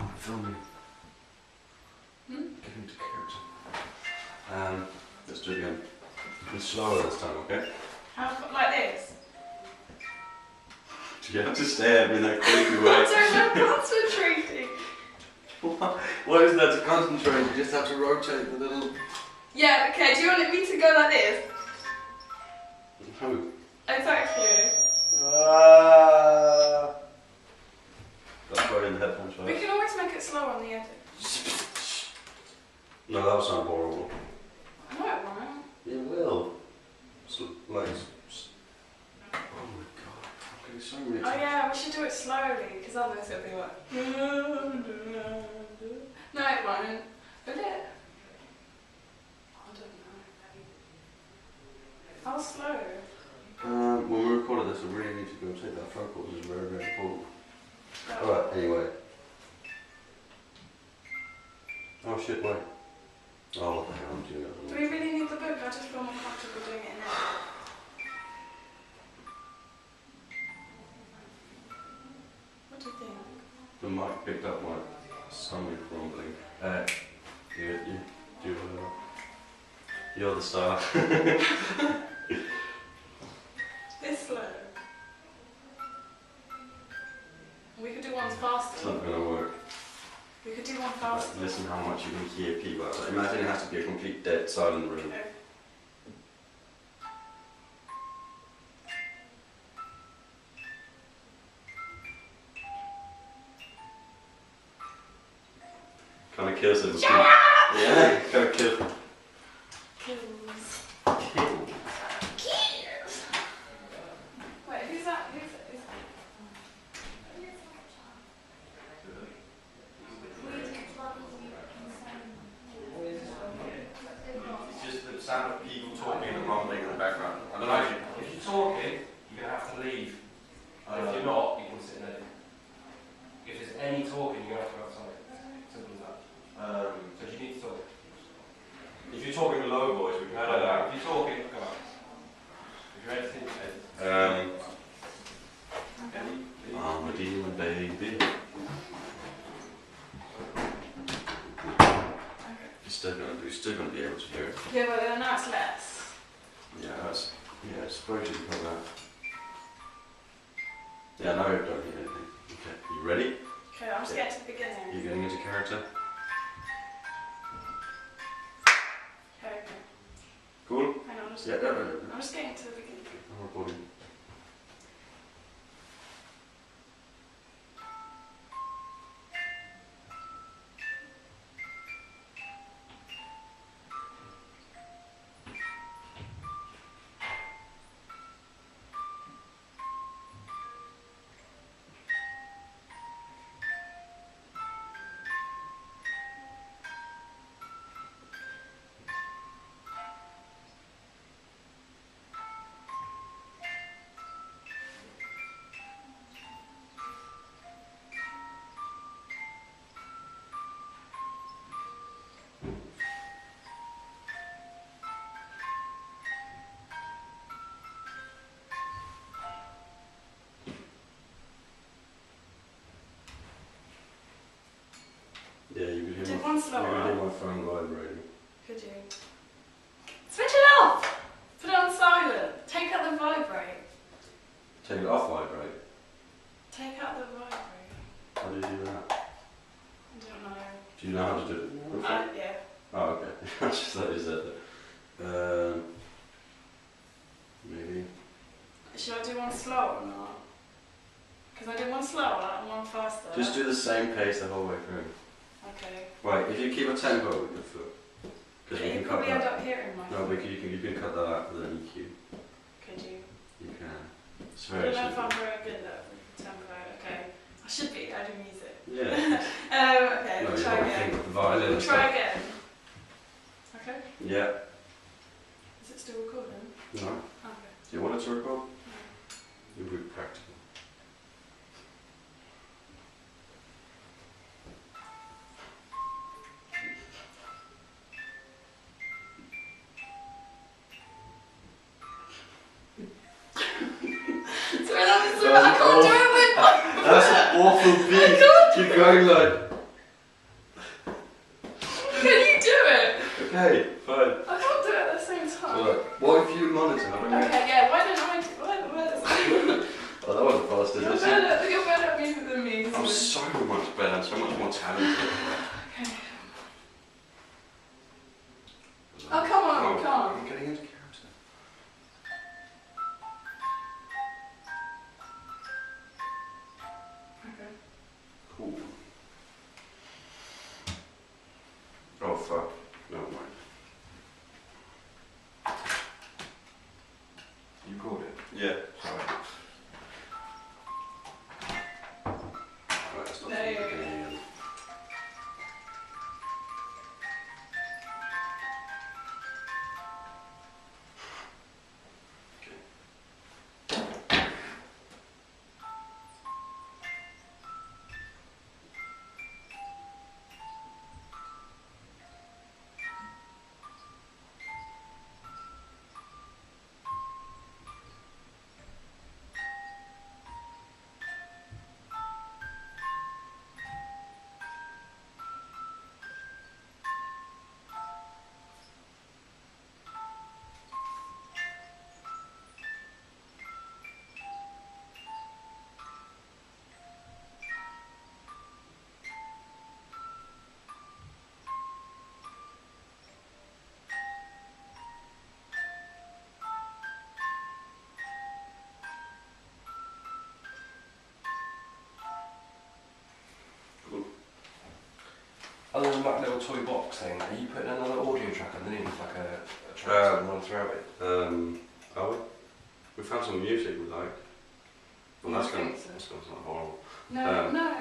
I'm filming. Get into character. Let's do it again. It's slower this time, okay? How, like this? Do you have to stare at me in that creepy way? I'm concentrating. What is that to concentrate? You just have to rotate the little... Yeah, okay, do you want me to go like this? No. Exactly. That's right in the headphones, We right? can always make it slower on the edit. No, that would sound horrible. No, it won't. It will. Like... Oh my god. I'm getting so many... Oh yeah, we should do it slowly, because otherwise it'll be like... No, it won't. Will it? I don't know. How slow? When we recorded this, I really need to go take that phone call. This is very, very important. Alright, anyway. Oh shit, wait. Oh, what the hell, I'm doing that. Do we really need the book? I just feel more comfortable doing it now. What do you think? The mic picked up my stomach rumbling. You're the star. This slow. We could do one faster. It's not gonna work. We could do one faster. Listen how much you can hear people outside. Imagine it has to be a complete dead silent room. Okay. Kind of kills it. Yeah! Yeah, kind of kills. Kills. Kills. Kills. Wait, who's that? Who's that? It's just the sound of people talking and rumbling in the background. I don't know If you're talking, you're going to have to leave. And if you're not, you can sit in there. If there's any talking, you're going to have to go outside. Simple as that. So you need to talk. if you're talking a low voice, we can No, no, no. If you're talking, go out. If you're editing, edit. I'm a demon baby. You're still gonna be able to hear it. Yeah, but then now it's less. Yeah, it's supposed to become that. Yeah, now you don't hear anything. Okay, you ready? Okay, I'm just getting to the beginning. You're getting into character. Okay. Cool? Hang on, Yeah, no. I'm just getting to the beginning. I'm recording. Yeah, you could hear Did my, one slower? you could hear my phone vibrating. Could you? Switch it off! Put it on silent. Take out the vibrate. Take it off vibrate. Take out the vibrate. How do you do that? I don't know. Do you know how to do it? Yeah. Oh, okay. I just thought you said that. Maybe. Should I do one slow or not? Because I did one slower and one faster. Just do the same pace the whole way through. Okay. Right, if you keep a tempo with your foot. Because You you can cut probably end that. up hearing my No, but you can cut that out with an EQ. Could you? You can. It's I very don't know if simple. I'm very good at tempo. Okay. I should be. I do music. Yeah. Okay, No, we'll you try got to again. think with the violin and We'll stuff. try again. Okay. Yeah. Is it still recording? No. Okay. Do you want it to record? You're really practical. I can't do it with That's an awful beat. Keep going like. Okay, fine. I can't do it at the same time. Alright, what if you monitor? I don't know. Okay, yeah, why don't I do it? Oh, that wasn't fast, is it? You're better at music than me. I'm so much better, I'm so much more talented. Okay. Oh, come on, come on. I'm getting into character. Okay. Cool. Oh, fuck. Never mind. You called it? Yeah. Sorry. Right, that's not There you something go. again. Other than that little toy box thing, are you putting another audio track underneath, like a track to run throughout it? Are we? We found some music we like. Well, Yeah, that's I going think so. to sound horrible. No, Um, no, it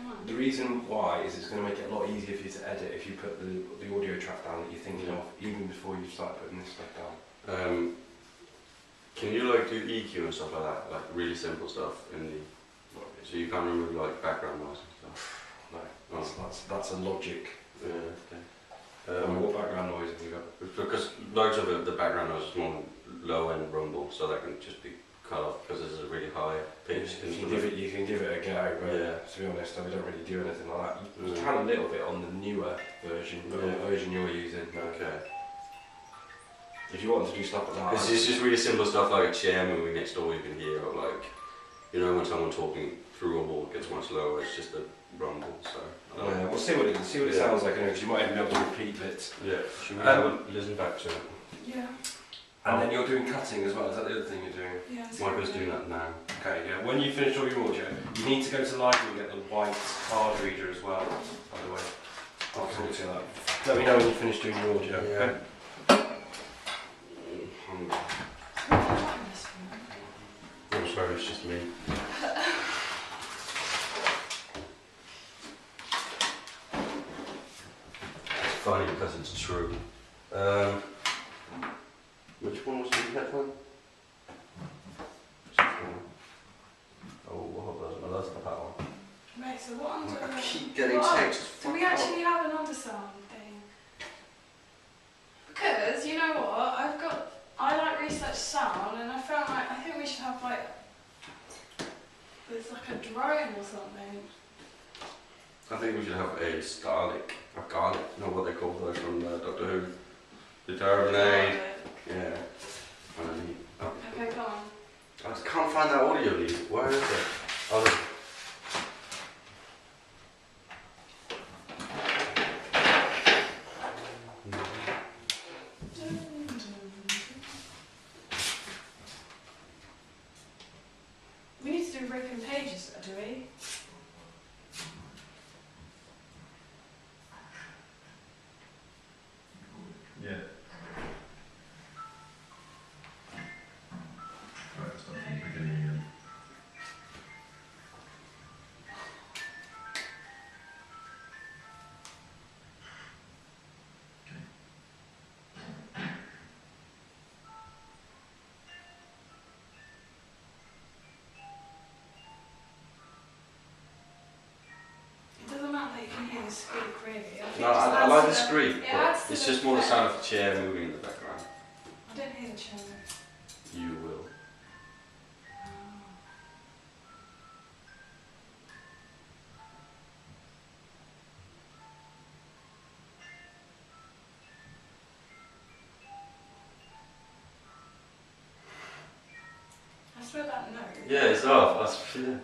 won't. The reason why is it's going to make it a lot easier for you to edit if you put the audio track down that you're thinking of, even before you start putting this stuff down. Can you like do EQ and stuff like that? Like really simple stuff in the... So you can't remove like background noise and stuff? No, Oh. that's a Logic. Yeah, okay. What background noise have you got? Because loads of the background noise is more low end rumble, so that can just be cut off because this is a really high pitch. You can give it a go, but Yeah. to be honest, we don't really do anything like that. You Yeah. can a little bit on the newer version, but on the Yeah. version you're using. Okay. If you want to do stuff like that, It's just really simple stuff like a chair moving next door you can hear, or like, you know, when someone talking through a wall gets much lower, it's just a rumble, so. we'll see what it Yeah. sounds like, because you might even be able to repeat bits. Yeah, should we have a listen back to it? Yeah, And then you're doing cutting as well. Is that the other thing you're doing? yeah. it's Michael's okay. doing that now. Okay, yeah. When you finish all your audio, you need to go to the library and get the white card reader as well, by the way. I'll talk to you that. Let me know when you finish doing your audio. Yeah. Okay? I'm sorry, it's just me. It's funny because it's true. Which one was the headphone? Oh, no, that's the power. Right, so what under... I keep getting what- text. Do we actually have an undersound thing? Because, you know what, I like research sound, and I found like, I think we should have like, there's like a drone or something. I think we should have a Starlink. A garlic, you know what they call those from Doctor Who? The Terminator. Yeah. Oh. Okay, come on. I just can't find that audio lead. Where is it? Oh, look. We need to do ripping pages, do we? Yeah. Right, start from the beginning again. It doesn't matter that you can hear the squeak, really. I think No, it just I adds like to the squeak, it adds but to it's the just more the effect. sound of the chair moving in the background. I don't hear the chair. You will. swear that no. Yeah, it's off. Yeah.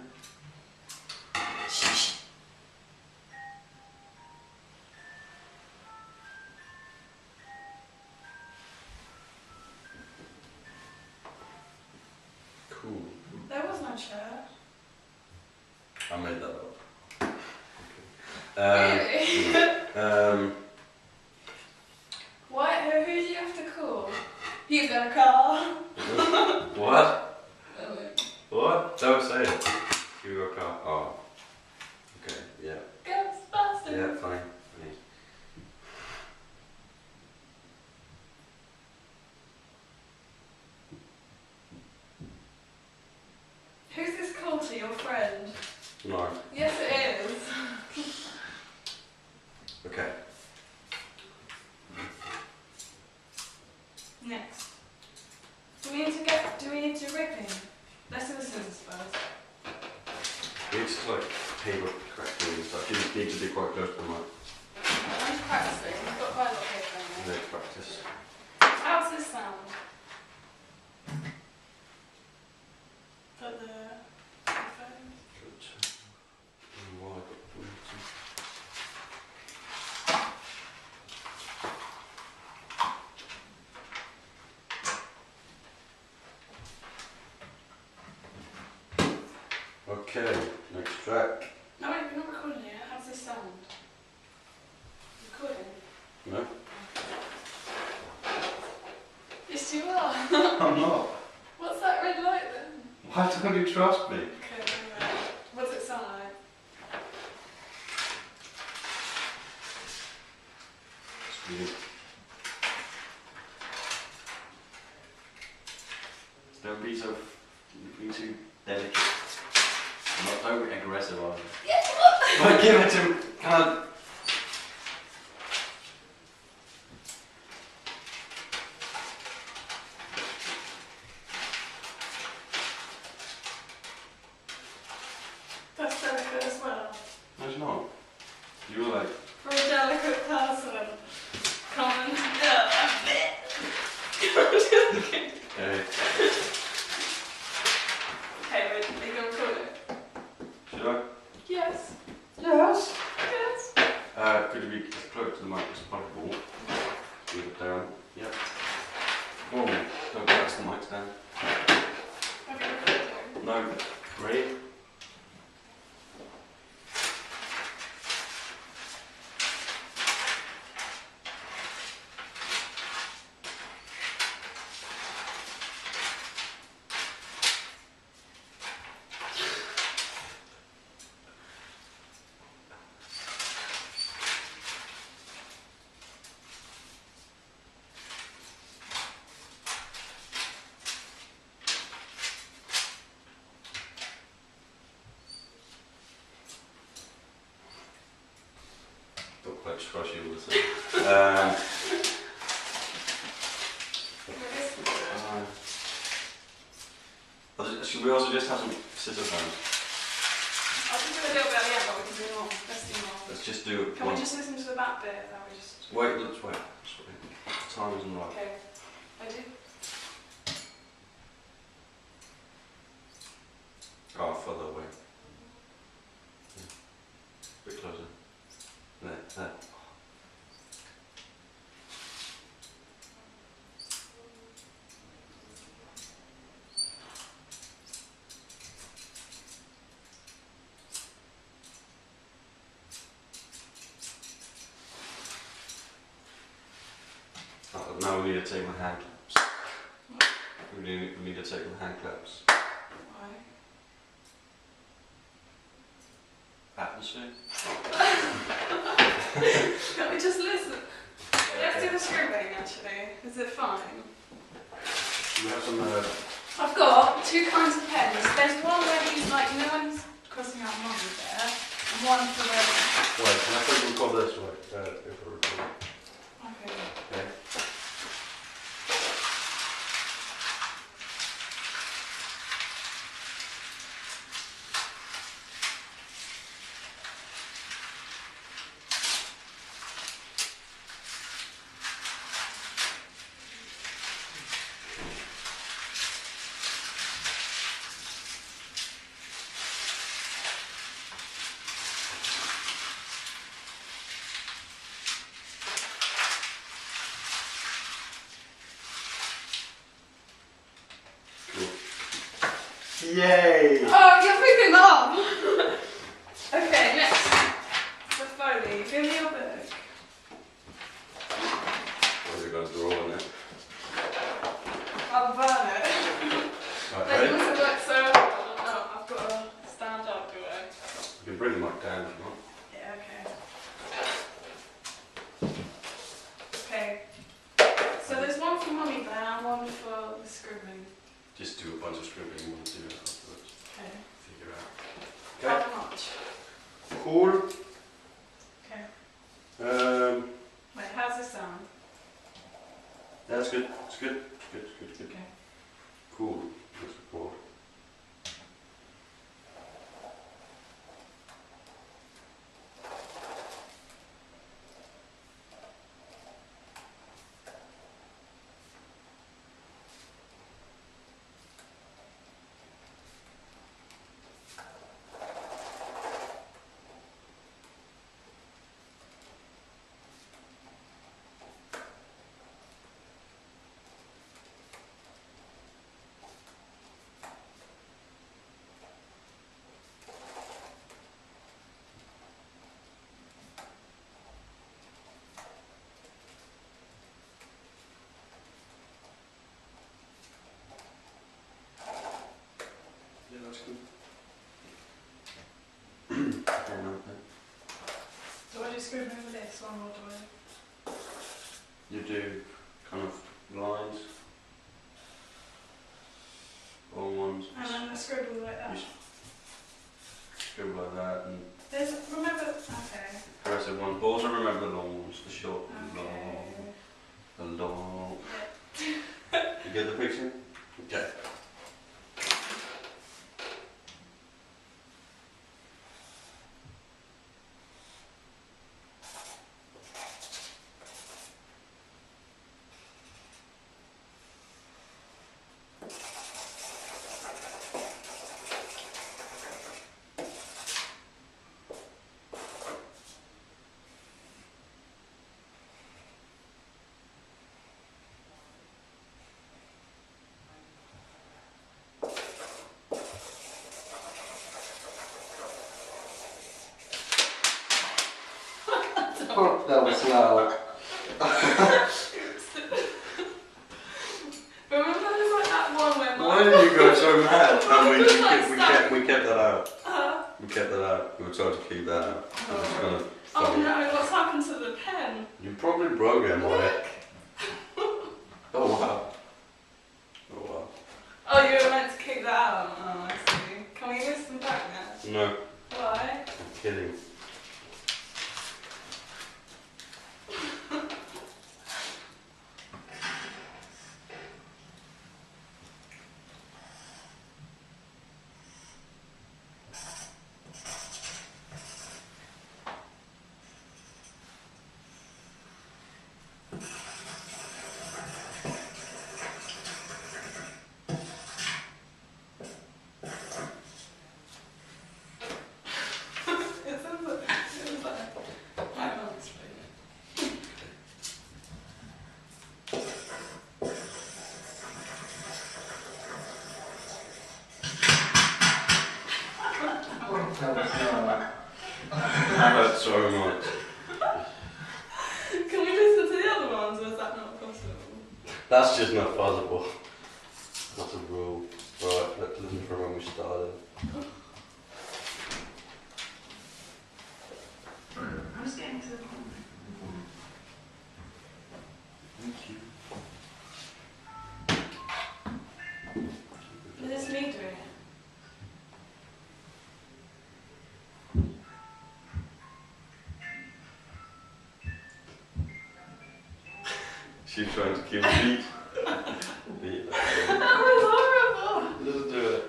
Shh. Cool. There was no chair. I made that up. Really? What? Who do you have to call? You got a car. What? Oh, What? Don't say it. You got a car. Oh. Okay, yeah. Ghostbusters. Yeah, fine. Who's this call to? Your friend? No. Yes, it is. Okay. Next. Do we need to rip him? Let's do the scissors first. You need to like paper correctly and stuff. You need to be quite close to the mic. I'm just practicing. I've got quite a lot of paper in You there. need to practice. How's this sound? For the headphones? Good. Why I got the Bluetooth. Okay, next track. No, wait, we're not recording yet. How's this sound? Recording? No? Yes, you are. I'm not. What's that red light then? Why don't you trust me? Okay, anyway. What's it sound like? It's weird. Don't be so. Be too delicate. Not so aggressive, are you? Yes, what? Like, give it to. Can't. That's delicate as well. No, it's not. You were like. For a delicate person. Come on. Hey. Okay, wait, are you going to record it? Should I? Yes. Yes. Yes. Could you be as close to the mic as possible? Leave it down. Yep. Oh, don't press the mic down. Okay, recording. No. Ready? Don't quite trust you with it. Should we also just have some scissors down? I'll just do a little bit at the end, but we can do more. Let's do more. Let's just do Can we just listen to the back bit? That we just. Wait, let's wait. Just wait. The time isn't right. Okay. I do. Oh, further away. Yeah. A bit closer. There. Now we need to take my hand claps. We need to take my hand claps. Why? Atmosphere. Can we just listen? Let's do the scribbling actually. Is it fine? We have some. I've got two kinds of pens. There's one where he's like, you know when he's crossing out mummy there, and one for the. Wait, can I put record this way? If we're recording. Okay. Okay. Yay! Oh, you're picking that up! Okay, next. For Foley, give me your book. Where's it going to draw on it? I'll burn it. Okay. It doesn't look so hard. Oh, I've got to stand up, do I? You can bring the mic down if you want. Yeah, okay. Okay. So there's one for Mummy Bear and one for the scribbling. Just do a bunch of scribbling and we'll do it afterwards. Okay. Figure out. Okay. How much? Cool. Okay. Wait, how's this sound? That's good. It's good. It's good. It's good. Okay. Cool. Let's record. Yeah, that's good. Do I do scribbling with this one or do I? You do kind of lines, long ones, And then I scribble like that. You scribble like that, and There's, remember, okay. progressive ones. But also remember the long ones, the short, Okay. the long. Yeah. You get the picture? Okay. Oh, that was loud. Remember there's like that one where Why did you go so mad? We kept that out. Uh, We kept that out. We were trying to keep that out. It was kind of oh funny. no, what's happened to the pen? You probably broke it, Molly. Look. Oh wow. Oh wow. Oh, you were meant to keep that out. Oh, I see. Can we listen back now? No, Why? I'm kidding. Hurt so much. Can we listen to the other ones, or is that not possible? That's just not possible. That's a rule. Right, let's listen from when we started. I'm just getting to the point. Thank you. Is this me doing it? She's trying to keep a beat. Beat. That was horrible! Let's do it.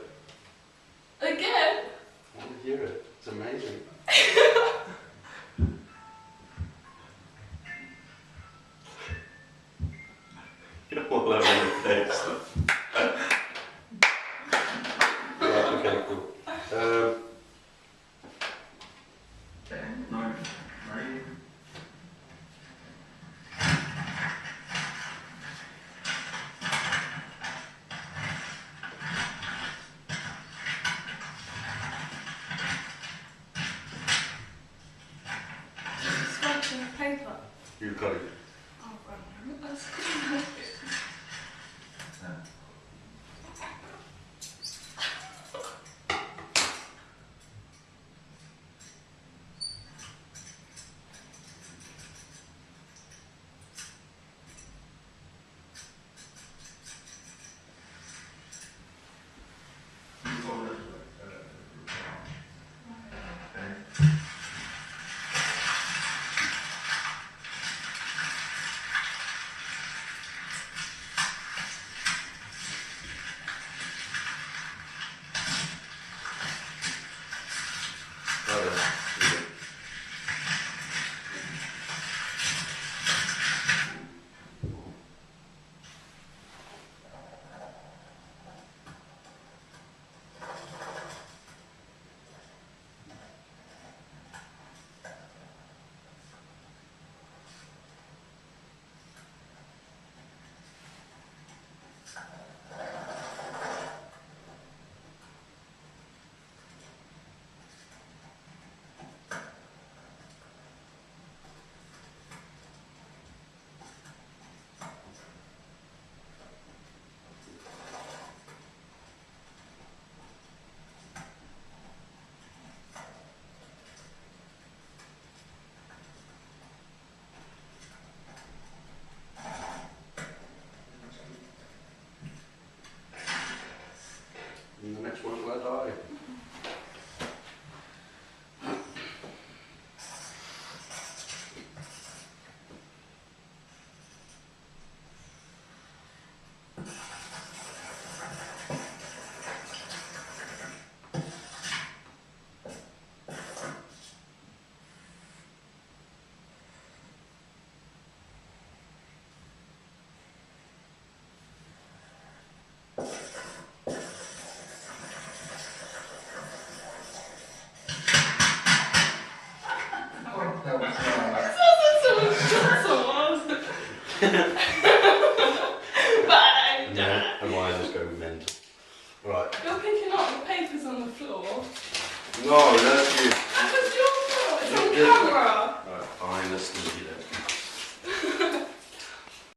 Again? I want to hear it. It's amazing. All over your face. Right, okay, cool. Okay, no, ready? You got it. Oh, right. That's good. And the next one's where I die. That was Someone's shot someone.